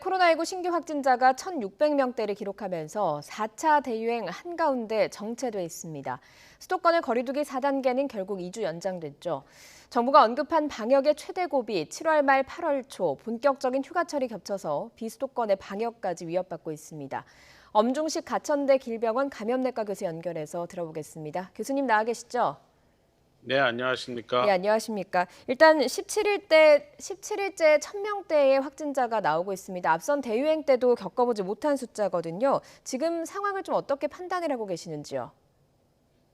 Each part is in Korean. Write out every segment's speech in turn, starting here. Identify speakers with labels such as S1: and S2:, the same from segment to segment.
S1: 코로나19 신규 확진자가 1,600명대를 기록하면서 4차 대유행 한가운데 정체돼 있습니다. 수도권의 거리두기 4단계는 결국 2주 연장됐죠. 정부가 언급한 방역의 최대 고비 7월 말 8월 초 본격적인 휴가철이 겹쳐서 비수도권의 방역까지 위협받고 있습니다. 엄중식 가천대 길병원 감염내과 교수 연결해서 들어보겠습니다. 교수님 나와 계시죠?
S2: 네,
S1: 네,
S2: 안녕하십니까?
S1: 안녕하십니까. 일단 17일째 1,000명대의 확진자가 나오고 있습니다. 앞선 대유행 때도 겪어보지 못한 숫자거든요. 지금 상황을 좀 어떻게 판단을 하고 계시는지요?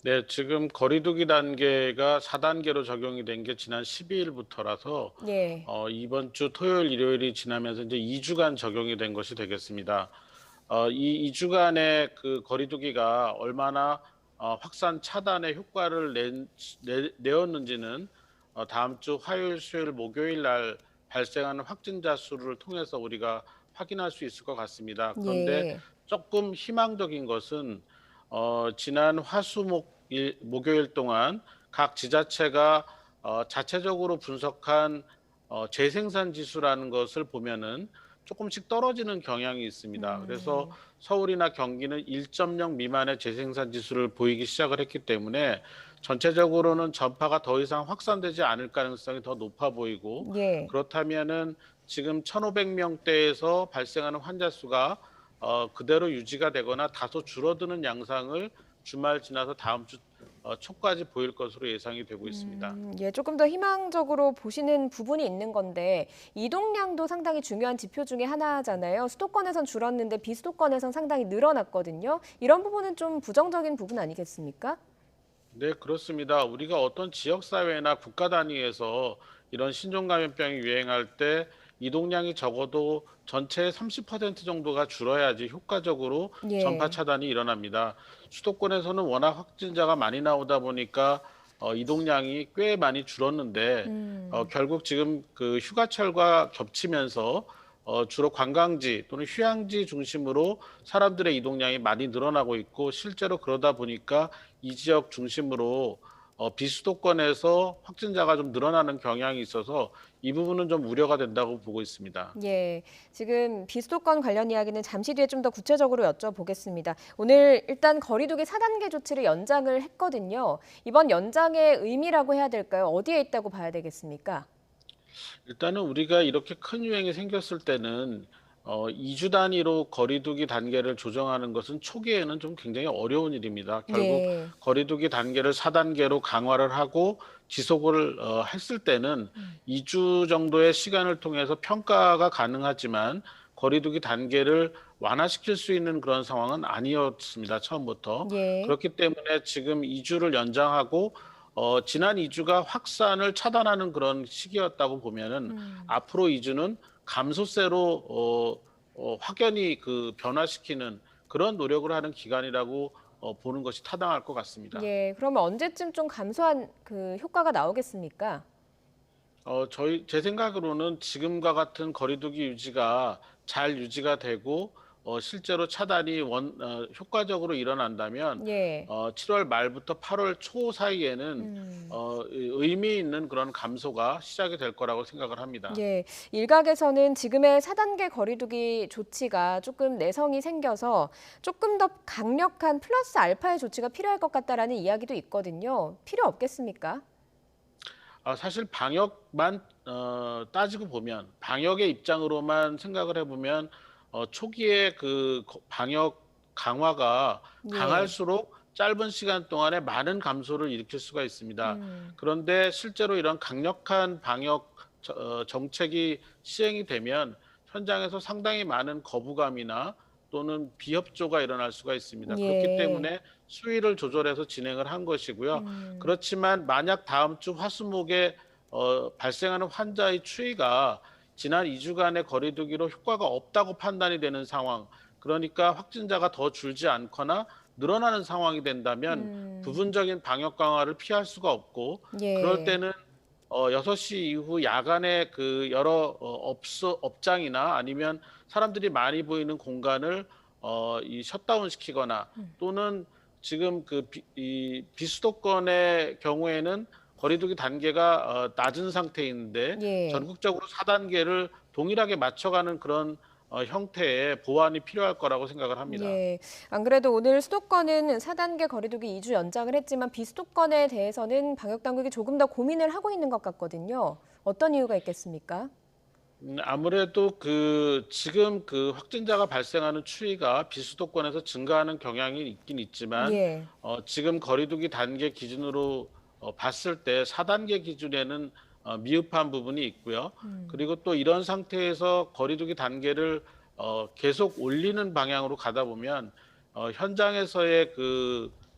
S2: 네, 지금 거리두기 단계가 4단계로 적용이 된 게 지난 12일부터라서
S1: 예.
S2: 이번 주 토요일, 일요일이 지나면서 이제 2주간 적용이 된 것이 되겠습니다. 이 2주간의 그 거리두기가 얼마나 확산 차단에 효과를 내었는지는 다음 주 화요일, 수요일, 목요일 날 발생하는 확진자 수를 통해서 우리가 확인할 수 있을 것 같습니다. 그런데
S1: 예.
S2: 조금 희망적인 것은 지난 목요일 동안 각 지자체가 자체적으로 분석한 재생산 지수라는 것을 보면은 조금씩 떨어지는 경향이 있습니다. 그래서
S1: 음,
S2: 서울이나 경기는 1.0 미만의 재생산 지수를 보이기 시작을 했기 때문에 전체적으로는 전파가 더 이상 확산되지 않을 가능성이 더 높아 보이고,
S1: 예.
S2: 그렇다면은 지금 1,500명대에서 발생하는 환자 수가 그대로 유지가 되거나 다소 줄어드는 양상을 주말 지나서 다음 주 초까지 보일 것으로 예상이 되고 있습니다.
S1: 예, 조금 더 희망적으로 보시는 부분이 있는 건데, 이동량도 상당히 중요한 지표 중에 하나잖아요. 수도권에선 줄었는데 비수도권에선 상당히 늘어났거든요. 이런 부분은 좀 부정적인 부분 아니겠습니까?
S2: 네, 그렇습니다. 우리가 어떤 지역 사회나 국가 단위에서 이런 신종감염병이 유행할 때 이동량이 적어도 전체의 30% 정도가 줄어야지 효과적으로 전파
S1: 예.
S2: 차단이 일어납니다. 수도권에서는 워낙 확진자가 많이 나오다 보니까 이동량이 꽤 많이 줄었는데
S1: 음.
S2: 결국 지금 그 휴가철과 겹치면서 주로 관광지 또는 휴양지 중심으로 사람들의 이동량이 많이 늘어나고 있고, 실제로 그러다 보니까 이 지역 중심으로 비수도권에서 확진자가 좀 늘어나는 경향이 있어서 이 부분은 좀 우려가 된다고 보고 있습니다.
S1: 예, 지금 비수도권 관련 이야기는 잠시 뒤에 좀 더 구체적으로 여쭤보겠습니다. 오늘 일단 거리두기 4단계 조치를 연장을 했거든요. 이번 연장의 의미라고 해야 될까요? 어디에 있다고 봐야 되겠습니까?
S2: 일단은 우리가 이렇게 큰 유행이 생겼을 때는 2주 단위로 거리두기 단계를 조정하는 것은 초기에는 좀 굉장히 어려운 일입니다. 결국
S1: 예.
S2: 거리두기 단계를 4단계로 강화를 하고 지속을 했을 때는
S1: 음.
S2: 2주 정도의 시간을 통해서 평가가 가능하지만 거리두기 단계를 완화시킬 수 있는 그런 상황은 아니었습니다, 처음부터.
S1: 예.
S2: 그렇기 때문에 지금 2주를 연장하고 지난 2주가 확산을 차단하는 그런 시기였다고 보면은
S1: 음.
S2: 앞으로 2주는 감소세로 확연히 그 변화시키는 그런 노력을 하는 기간이라고 보는 것이 타당할 것 같습니다.
S1: 예, 그러면 언제쯤 좀 감소한 그 효과가 나오겠습니까?
S2: 제 생각으로는 지금과 같은 거리두기 유지가 잘 유지가 되고 실제로 차단이 효과적으로 일어난다면
S1: 예.
S2: 7월 말부터 8월 초 사이에는
S1: 음.
S2: 의미 있는 그런 감소가 시작이 될 거라고 생각을 합니다.
S1: 예, 일각에서는 지금의 4단계 거리두기 조치가 조금 내성이 생겨서 조금 더 강력한 플러스 알파의 조치가 필요할 것 같다라는 이야기도 있거든요. 필요 없겠습니까?
S2: 사실 방역만 따지고 보면, 방역의 입장으로만 생각을 해 보면 초기에 그 방역 강화가
S1: 예.
S2: 강할수록 짧은 시간 동안에 많은 감소를 일으킬 수가 있습니다.
S1: 음.
S2: 그런데 실제로 이런 강력한 방역 정책이 시행이 되면 현장에서 상당히 많은 거부감이나 또는 비협조가 일어날 수가 있습니다. 그렇기
S1: 예.
S2: 때문에 수위를 조절해서 진행을 한 것이고요.
S1: 음.
S2: 그렇지만 만약 다음 주 화수목에 발생하는 환자의 추이가 지난 2주간의 거리두기로 효과가 없다고 판단이 되는 상황, 그러니까 확진자가 더 줄지 않거나 늘어나는 상황이 된다면
S1: 음.
S2: 부분적인 방역 강화를 피할 수가 없고, 그럴
S1: 예.
S2: 때는 6시 이후 야간에 그 여러 업장이나 아니면 사람들이 많이 보이는 공간을 이 셧다운 시키거나,
S1: 음.
S2: 또는 지금 이 비수도권의 경우에는 거리두기 단계가 낮은 상태인데
S1: 예.
S2: 전국적으로 4단계를 동일하게 맞춰가는 그런 형태의 보완이 필요할 거라고 생각을 합니다.
S1: 예. 안 그래도 오늘 수도권은 4단계 거리두기 2주 연장을 했지만 비수도권에 대해서는 방역 당국이 조금 더 고민을 하고 있는 것 같거든요. 어떤 이유가 있겠습니까?
S2: 아무래도 지금 확진자가 발생하는 추이가 비수도권에서 증가하는 경향이 있긴 있지만
S1: 예.
S2: 지금 거리두기 단계 기준으로 봤을 때 4단계 기준에는 미흡한 부분이 있고요. 그리고 또 이런 상태에서 거리두기 단계를 계속 올리는 방향으로 가다 보면 현장에서의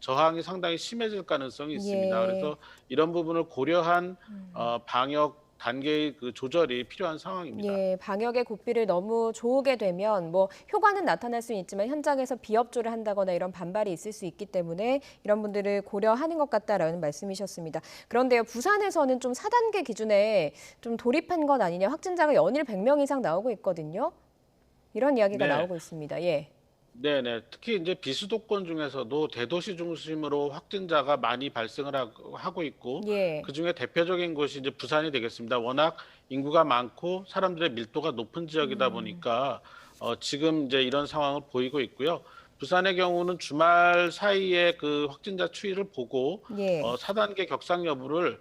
S2: 저항이 상당히 심해질 가능성이 있습니다.
S1: 예.
S2: 그래서 이런 부분을 고려한
S1: 음.
S2: 방역 단계의 조절이 필요한 상황입니다.
S1: 예, 방역의 고삐를 너무 조우게 되면 뭐 효과는 나타날 수는 있지만 현장에서 비협조를 한다거나 이런 반발이 있을 수 있기 때문에 이런 분들을 고려하는 것 같다라는 말씀이셨습니다. 그런데요, 부산에서는 좀 4단계 기준에 좀 돌입한 것 아니냐, 확진자가 연일 100명 이상 나오고 있거든요. 이런 이야기가
S2: 네.
S1: 나오고 있습니다. 예.
S2: 네네. 특히 이제 비수도권 중에서도 대도시 중심으로 확진자가 많이 발생을 하고 있고,
S1: 예.
S2: 그중에 대표적인 곳이 이제 부산이 되겠습니다. 워낙 인구가 많고 사람들의 밀도가 높은 지역이다
S1: 음.
S2: 보니까 지금 이제 이런 상황을 보이고 있고요. 부산의 경우는 주말 사이에 확진자 추이를 보고
S1: 예.
S2: 4단계 격상 여부를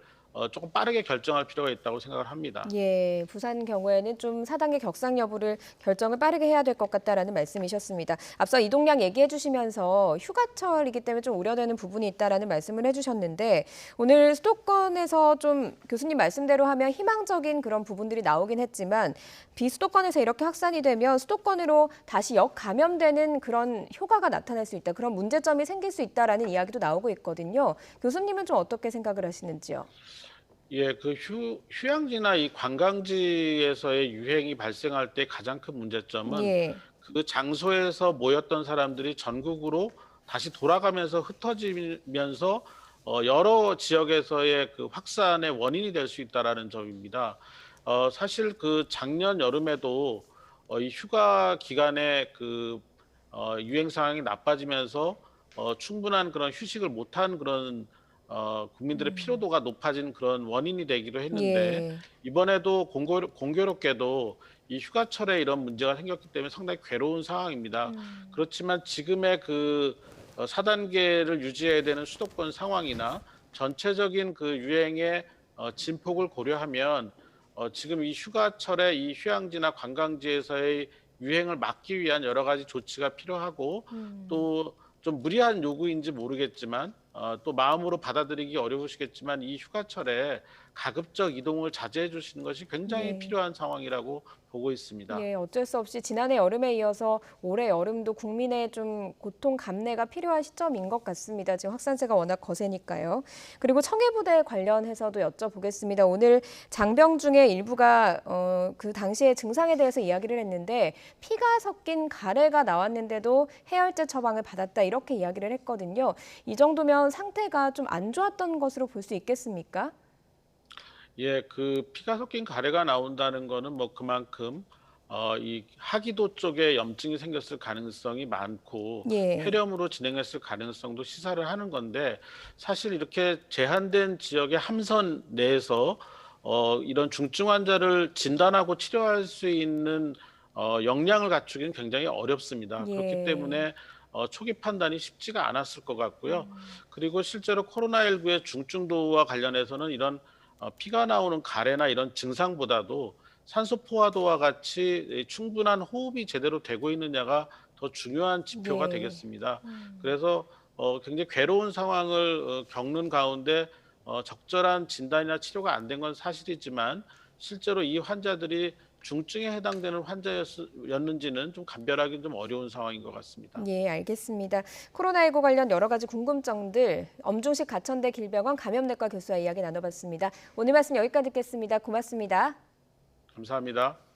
S2: 조금 빠르게 결정할 필요가 있다고 생각을 합니다.
S1: 예, 부산 경우에는 좀 4단계 격상 여부를 결정을 빠르게 해야 될 것 같다라는 말씀이셨습니다. 앞서 이동량 얘기해 주시면서 휴가철이기 때문에 좀 우려되는 부분이 있다라는 말씀을 해주셨는데 오늘 수도권에서 좀 교수님 말씀대로 하면 희망적인 그런 부분들이 나오긴 했지만 비수도권에서 이렇게 확산이 되면 수도권으로 다시 역감염되는 그런 효과가 나타날 수 있다. 그런 문제점이 생길 수 있다라는 이야기도 나오고 있거든요. 교수님은 좀 어떻게 생각을 하시는지요?
S2: 예, 휴양지나 이 관광지에서의 유행이 발생할 때 가장 큰 문제점은
S1: 예.
S2: 그 장소에서 모였던 사람들이 전국으로 다시 돌아가면서 흩어지면서 여러 지역에서의 확산의 원인이 될 수 있다라는 점입니다. 사실 작년 여름에도 이 휴가 기간에 유행 상황이 나빠지면서 충분한 그런 휴식을 못한 그런 국민들의 피로도가 높아진 그런 원인이 되기도 했는데
S1: 예.
S2: 이번에도 공교롭게도 이 휴가철에 이런 문제가 생겼기 때문에 상당히 괴로운 상황입니다. 그렇지만 지금의 4단계를 유지해야 되는 수도권 상황이나 전체적인 유행의 진폭을 고려하면 지금 이 휴가철에 이 휴양지나 관광지에서의 유행을 막기 위한 여러 가지 조치가 필요하고
S1: 음.
S2: 또 좀 무리한 요구인지 모르겠지만 또 마음으로 받아들이기 어려우시겠지만 이 휴가철에 가급적 이동을 자제해 주시는 것이 굉장히
S1: 네.
S2: 필요한 상황이라고 보고 있습니다.
S1: 예, 어쩔 수 없이 지난해 여름에 이어서 올해 여름도 국민의 좀 고통 감내가 필요한 시점인 것 같습니다. 지금 확산세가 워낙 거세니까요. 그리고 청해부대 관련해서도 여쭤보겠습니다. 오늘 장병중의 일부가 그 당시의 증상에 대해서 이야기를 했는데 피가 섞인 가래가 나왔는데도 해열제 처방을 받았다 이렇게 이야기를 했거든요. 이 정도면 상태가 좀 안 좋았던 것으로 볼 수 있겠습니까?
S2: 예, 피가 섞인 가래가 나온다는 거는 뭐 그만큼 이 하기도 쪽에 염증이 생겼을 가능성이 많고
S1: 예.
S2: 폐렴으로 진행했을 가능성도 시사를 하는 건데 사실 이렇게 제한된 지역의 함선 내에서 이런 중증 환자를 진단하고 치료할 수 있는 역량을 갖추기는 굉장히 어렵습니다. 그렇기
S1: 예.
S2: 때문에 초기 판단이 쉽지가 않았을 것 같고요. 그리고 실제로 코로나19의 중증도와 관련해서는 이런 피가 나오는 가래나 이런 증상보다도 산소 포화도와 같이 이 충분한 호흡이 제대로 되고 있느냐가 더 중요한 지표가
S1: 예.
S2: 되겠습니다. 그래서 굉장히 괴로운 상황을 겪는 가운데 적절한 진단이나 치료가 안 된 건 사실이지만 실제로 이 환자들이 중증에 해당되는 환자였는지는 좀 감별하기는 좀 어려운 상황인 것 같습니다.
S1: 예, 알겠습니다. 코로나19 관련 여러 가지 궁금증들 엄중식 가천대 길병원 감염내과 교수와 이야기 나눠봤습니다. 오늘 말씀 여기까지 듣겠습니다. 고맙습니다.
S2: 감사합니다.